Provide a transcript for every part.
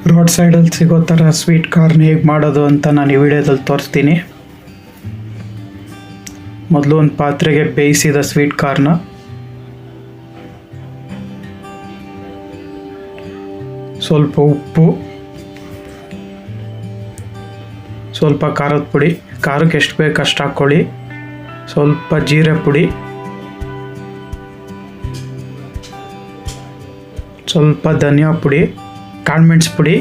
Road ಸೈಡಲ್ಲಿ ಸಿಗೋ ಥರ ಸ್ವೀಟ್ ಕಾರ್ನ್ ಹೇಗೆ ಮಾಡೋದು ಅಂತ ನಾನು ಈ ವಿಡಿಯೋದಲ್ಲಿ ತೋರಿಸ್ತೀನಿ. ಮೊದಲು ಒಂದು ಪಾತ್ರೆಗೆ ಬೇಯಿಸಿದ ಸ್ವೀಟ್ ಕಾರ್ನ ಸ್ವಲ್ಪ ಉಪ್ಪು, ಸ್ವಲ್ಪ ಖಾರದ ಪುಡಿ, ಖಾರಕ್ಕೆ ಎಷ್ಟು ಬೇಕು ಅಷ್ಟು ಹಾಕ್ಕೊಳ್ಳಿ, ಸ್ವಲ್ಪ ಜೀರೆ ಪುಡಿ, ಸ್ವಲ್ಪ ಧನಿಯಾ ಪುಡಿ, ಕಾಳುಮೆಣಸು ಪುಡಿ,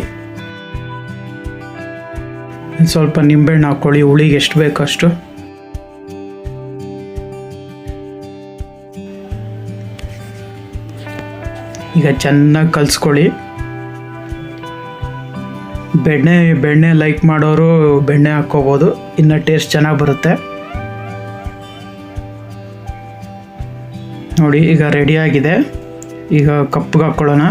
ಸ್ವಲ್ಪ ನಿಂಬೆಹಣ್ಣು ಹಾಕ್ಕೊಳ್ಳಿ, ಹುಳಿಗೆ ಎಷ್ಟು ಬೇಕಷ್ಟು. ಈಗ ಚೆನ್ನಾಗಿ ಕಲಿಸ್ಕೊಳ್ಳಿ. ಬೆಣ್ಣೆ ಲೈಕ್ ಮಾಡೋರು ಬೆಣ್ಣೆ ಹಾಕ್ಕೋಬೋದು, ಇನ್ನು ಟೇಸ್ಟ್ ಚೆನ್ನಾಗಿ ಬರುತ್ತೆ. ನೋಡಿ ಈಗ ರೆಡಿಯಾಗಿದೆ. ಈಗ ಕಪ್ಪಿಗೆ ಹಾಕ್ಕೊಳ್ಳೋಣ.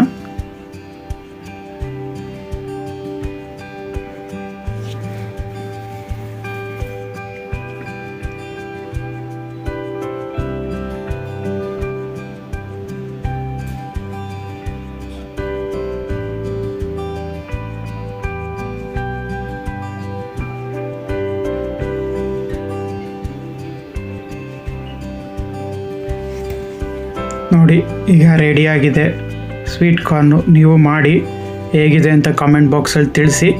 ನೋಡಿ ಈಗ ರೆಡಿಯಾಗಿದೆ ಸ್ವೀಟ್ ಕಾರ್ನು. ನೀವು ಮಾಡಿ ಹೇಗಿದೆ ಅಂತ ಕಾಮೆಂಟ್ ಬಾಕ್ಸಲ್ಲಿ ತಿಳಿಸಿ.